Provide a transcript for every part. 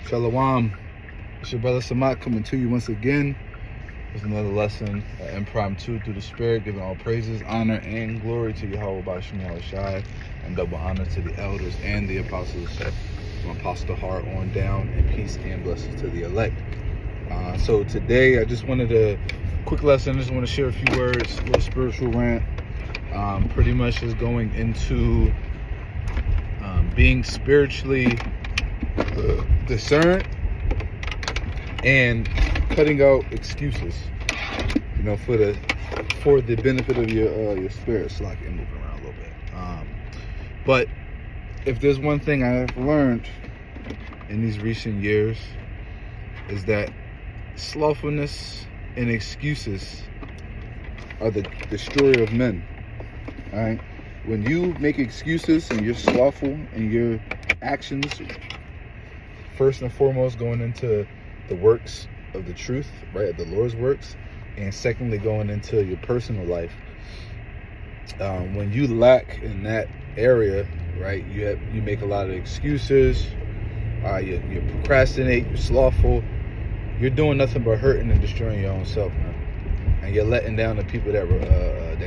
Shalom. It's your brother Samat coming to you once again with another lesson, impromptu through the Spirit, giving all praises, honor, and glory to Yahweh Bashim Yahushai, and double honor to the elders and the apostles from Apostle Hart on down, and peace and blessings to the elect. So today I just wanted a quick lesson. I just want to share a few words, a little spiritual rant. Pretty much is going into being spiritually discerned and cutting out excuses, for the benefit of your spirit. So I can move around a little bit. But if there's one thing I've learned in these recent years, is that slothfulness and excuses are the destroyer of men. All right. When you make excuses and you're slothful in your actions, first and foremost going into the works of the truth, right, the Lord's works, and secondly going into your personal life. When you lack in that area, right, you make a lot of excuses. You procrastinate. You're slothful. You're doing nothing but hurting and destroying your own self, man. And you're letting down the people that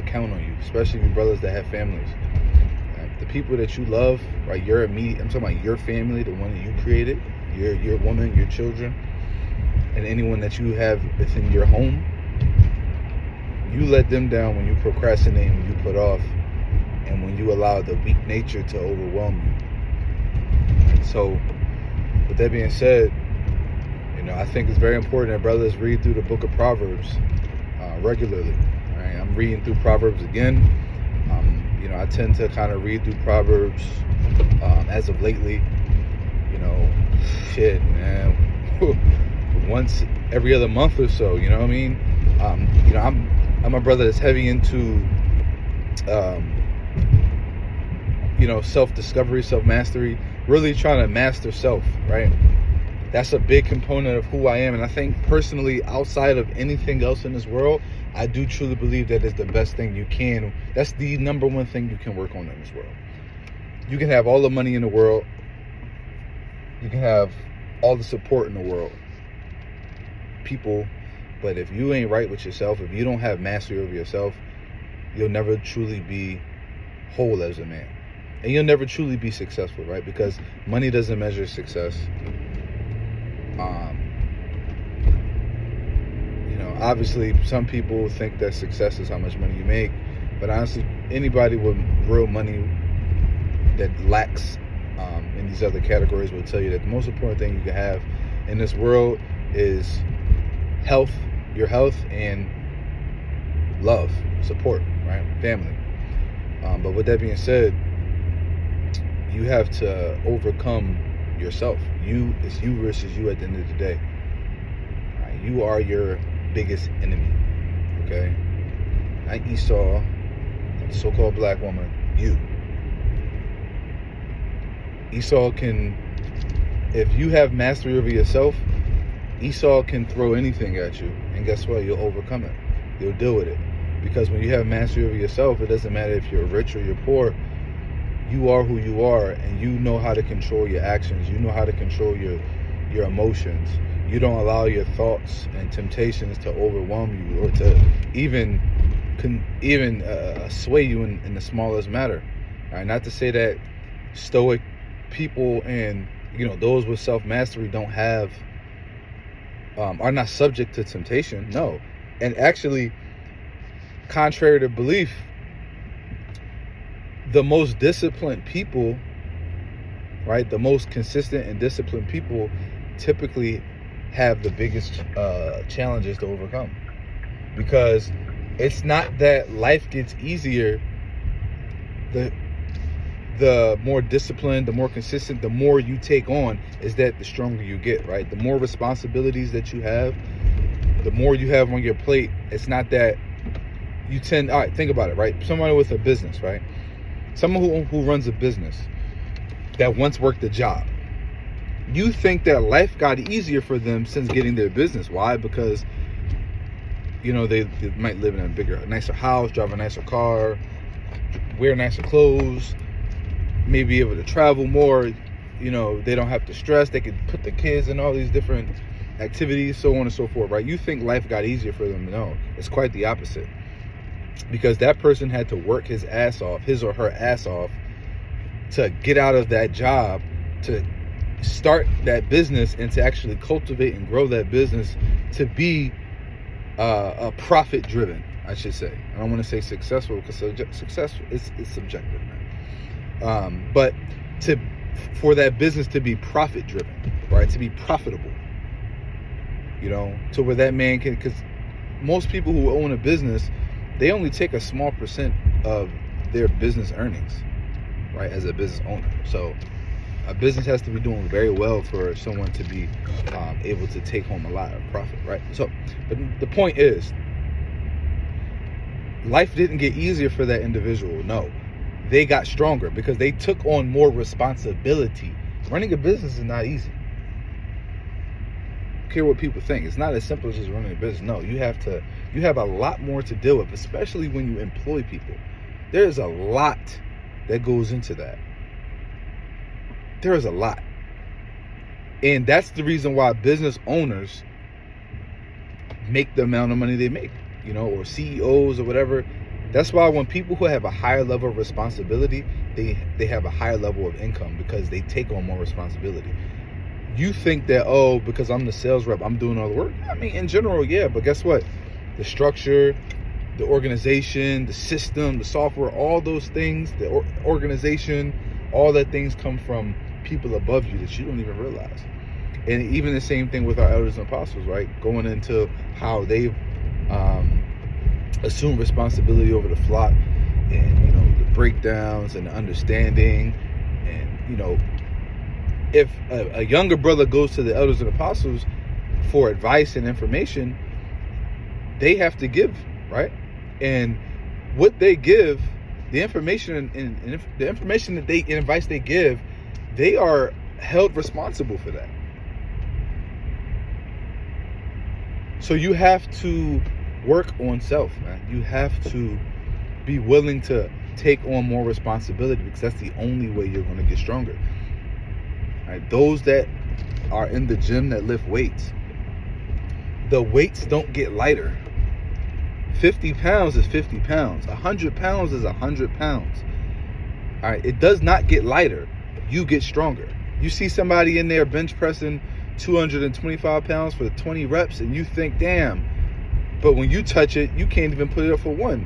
count on you, especially your brothers that have families. The people that you love, right? Your immediate, I'm talking about your family, the one that you created, your woman, your children, and anyone that you have within your home. You let them down when you procrastinate, when you put off, and when you allow the weak nature to overwhelm you. So, with that being said, I think it's very important that brothers read through the book of Proverbs regularly. Right? I'm reading through Proverbs again. I tend to kind of read through Proverbs as of lately. Once every other month or so. You know what I mean? I'm a brother that's heavy into self-discovery, self-mastery, really trying to master self, right? That's a big component of who I am. And I think personally, outside of anything else in this world, I do truly believe that is the best thing you can. That's the number one thing you can work on in this world. You can have all the money in the world. You can have all the support in the world. People. But if you ain't right with yourself, if you don't have mastery over yourself, you'll never truly be whole as a man. And you'll never truly be successful, right? Because money doesn't measure success. Obviously, some people think that success is how much money you make, but honestly, anybody with real money that lacks in these other categories will tell you that the most important thing you can have in this world is health, your health, and love, support, right? Family. But with that being said, you have to overcome yourself. It's you versus you at the end of the day. Right? You are your biggest enemy. Okay? Not Esau, the so-called black woman. You. Esau can, if you have mastery over yourself, Esau can throw anything at you, and guess what? You'll overcome it. You'll deal with it. Because when you have mastery over yourself, it doesn't matter if you're rich or you're poor. You are who you are, and you know how to control your actions. You know how to control your emotions. You don't allow your thoughts and temptations to overwhelm you or to even sway you in the smallest matter. All right? Not to say that stoic people and those with self-mastery don't have are not subject to temptation. No. And actually, contrary to belief, the most disciplined people, right, the most consistent and disciplined people typically have the biggest challenges to overcome. Because it's not that life gets easier. The more disciplined, the more consistent, the more you take on, is that the stronger you get, right? The more responsibilities that you have, the more you have on your plate. It's not that you tend, all right, think about it, right? Someone with a business, right? Someone who runs a business that once worked a job. You think that life got easier for them since getting their business. Why? Because, they might live in a bigger, nicer house, drive a nicer car, wear nicer clothes, maybe able to travel more, they don't have to stress. They can put the kids in all these different activities, so on and so forth, right? You think life got easier for them. No, it's quite the opposite. Because that person had to work his or her ass off, to get out of that job, to start that business, and to actually cultivate and grow that business to be a profit driven, I should say. I don't want to say successful, because successful is subjective, man. But for that business to be profit driven, right? To be profitable, to where that man can, because most people who own a business, they only take a small percent of their business earnings, right, as a business owner. So a business has to be doing very well for someone to be able to take home a lot of profit, right? So the point is, life didn't get easier for that individual. No, they got stronger because they took on more responsibility. Running a business is not easy. I don't care what people think. It's not as simple as just running a business. No, you have a lot more to deal with, especially when you employ people. There's a lot that goes into that. There is a lot. And that's the reason why business owners make the amount of money they make, or CEOs or whatever. That's why when people who have a higher level of responsibility, they have a higher level of income, because they take on more responsibility. You think that, because I'm the sales rep, I'm doing all the work. I mean, in general, yeah, but guess what? The structure, the organization, the system, the software, all those things, the organization, all that things come from people above you that you don't even realize. And even the same thing with our elders and apostles, right? Going into how they've assumed responsibility over the flock, and the breakdowns and the understanding. And if a younger brother goes to the elders and apostles for advice and information, they have to give, right? And what they give, the information and the information that and advice they give, they are held responsible for that. So you have to work on self, man. You have to be willing to take on more responsibility, because that's the only way you're going to get stronger. Right? Those that are in the gym that lift weights, the weights don't get lighter. 50 pounds is 50 pounds. 100 pounds is 100 pounds. All right, it does not get lighter. You get stronger. You see somebody in there bench pressing 225 pounds for 20 reps, and you think, damn. But when you touch it, you can't even put it up for one.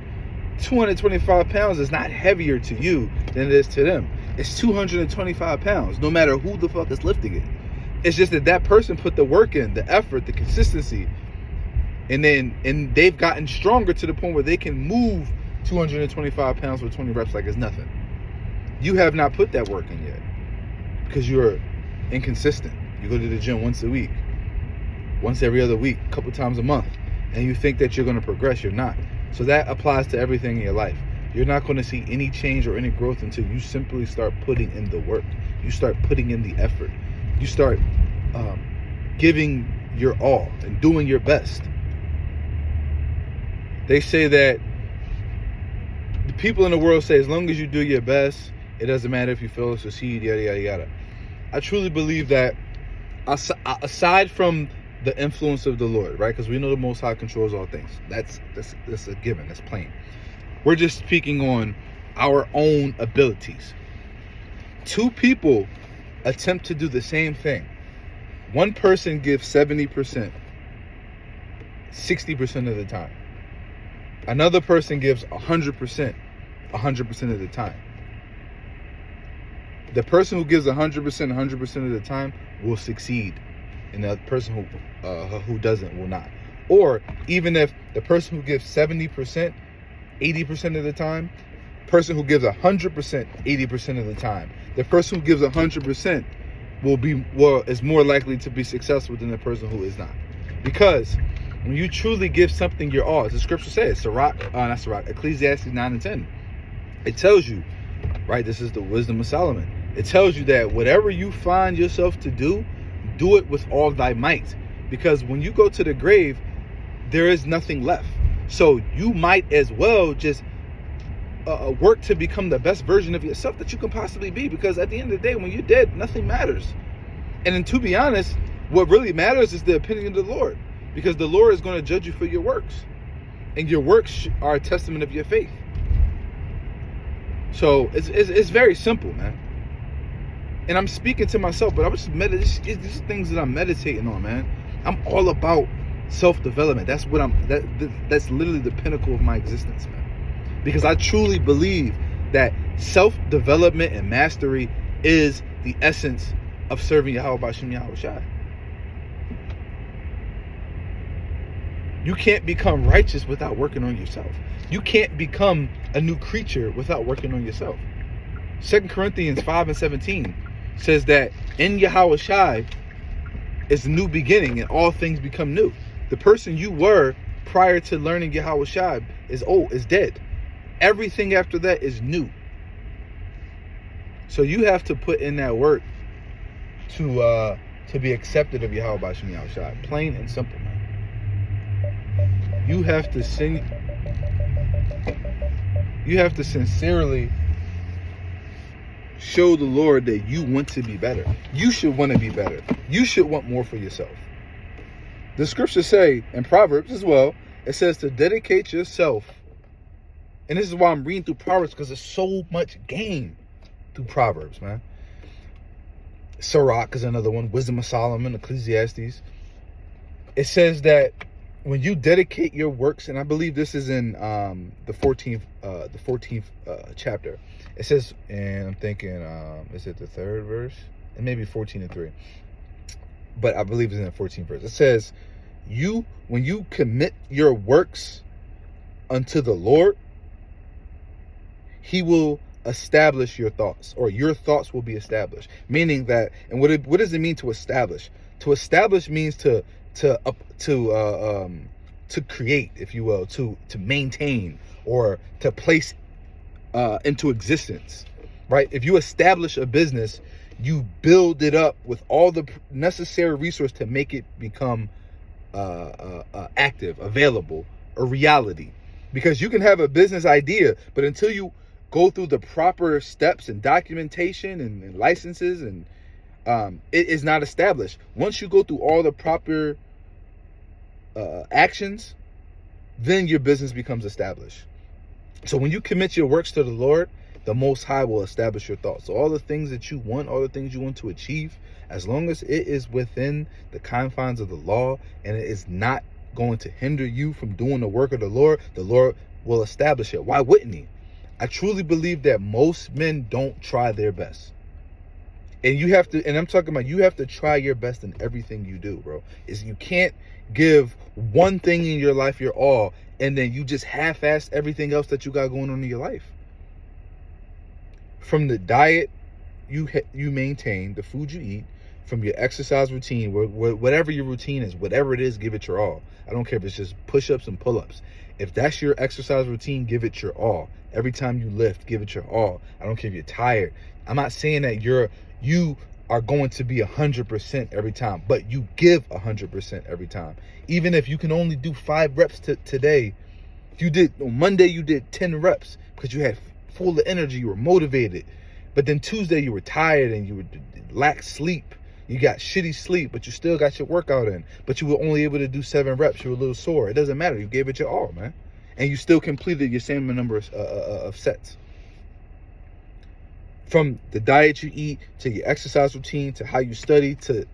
225 pounds is not heavier to you than it is to them. It's 225 pounds, no matter who the fuck is lifting it. It's just that person put the work in, the effort, the consistency, and they've gotten stronger to the point where they can move 225 pounds with 20 reps like it's nothing. You have not put that work in yet, because you're inconsistent. You go to the gym once a week, once every other week, a couple times a month, and you think that you're going to progress. You're not. So that applies to everything in your life. You're not going to see any change or any growth until you simply start putting in the work. You start putting in the effort. You start giving your all and doing your best. They say that the people in the world say, as long as you do your best, it doesn't matter if you fail or succeed, yada, yada, yada. I truly believe that aside from the influence of the Lord, right? Because we know the Most High controls all things. That's a given. That's plain. We're just speaking on our own abilities. Two people attempt to do the same thing. One person gives 70%, 60% of the time. Another person gives 100%, 100% of the time. The person who gives 100%, 100% of the time will succeed, and the person who doesn't will not. Or even if the person who gives 70%, 80% of the time, person who gives 100%, 80% of the time, the person who gives 100% is more likely to be successful than the person who is not. Because when you truly give something your all, as the scripture says, Ecclesiastes 9 and 10, it tells you, right? This is the wisdom of Solomon. It tells you that whatever you find yourself to do it with all thy might. Because when you go to the grave, there is nothing left. So you might as well just work to become the best version of yourself that you can possibly be, because at the end of the day, when you're dead, nothing matters. And then, to be honest, what really matters is the opinion of the Lord, because the Lord is going to judge you for your works, and your works are a testament of your faith. So it's very simple, man. And I'm speaking to myself, but I was just these things that I'm meditating on, man. I'm all about self-development. That's what that's literally the pinnacle of my existence, man. Because I truly believe that self-development and mastery is the essence of serving Yahweh B'Shem Yahweh Shai. You can't become righteous without working on yourself. You can't become a new creature without working on yourself. 2 Corinthians 5:17 says that in Yahweh Shai is a new beginning and all things become new. The person you were prior to learning Yahweh Shai is old, is dead. Everything after that is new. So you have to put in that work to be accepted of Yahweh B'Shem Yahweh Shai. Plain and simple, man. You have to sincerely show the Lord that you want to be better. You should want to be better. You should want more for yourself. The scriptures say, in Proverbs as well, it says to dedicate yourself. And this is why I'm reading through Proverbs, because there's so much game through Proverbs, man. Sirach is another one. Wisdom of Solomon, Ecclesiastes. It says that when you dedicate your works, and I believe this is in the 14th chapter. It says, and I'm thinking, is it the 3rd verse? It may be 14:3. But I believe it's in the 14th verse. It says, when you commit your works unto the Lord, He will establish your thoughts, or your thoughts will be established. Meaning that, and what does it mean to establish? To establish means to create, if you will, to maintain, or to place into existence, right? If you establish a business, you build it up with all the necessary resources to make it become active, available, a reality. Because you can have a business idea, but until you go through the proper steps and documentation and licenses, and it is not established. Once you go through all the proper actions, then your business becomes established. So when you commit your works to the Lord, the Most High will establish your thoughts. So all the things that you want, all the things you want to achieve, as long as it is within the confines of the law and it is not going to hinder you from doing the work of the Lord will establish it. Why wouldn't He? I truly believe that most men don't try their best. And you have to, and I'm talking about, you have to try your best in everything you do, bro. You can't give one thing in your life your all, and then you just half-ass everything else that you got going on in your life. From the diet you maintain, the food you eat, from your exercise routine, whatever your routine is, whatever it is, give it your all. I don't care if it's just push-ups and pull-ups. If that's your exercise routine, give it your all. Every time you lift, give it your all. I don't care if you're tired. I'm not saying that you are going to be 100% every time, but you give 100% every time. Even if you can only do 5 reps today, on Monday you did 10 reps because you had full of energy, you were motivated. But then Tuesday you were tired and you lacked sleep. You got shitty sleep, but you still got your workout in. But you were only able to do 7 reps. You were a little sore. It doesn't matter. You gave it your all, man. And you still completed your same number of sets. From the diet you eat, to your exercise routine, to how you study, to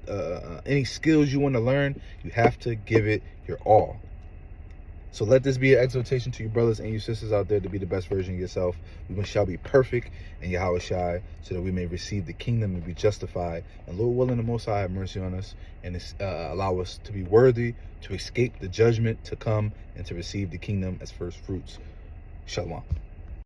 any skills you want to learn, you have to give it your all. So let this be an exhortation to your brothers and your sisters out there to be the best version of yourself. We shall be perfect in Yahweh Shai, so that we may receive the kingdom and be justified. And Lord willing, the Most High have mercy on us and allow us to be worthy to escape the judgment to come and to receive the kingdom as first fruits. Shalom.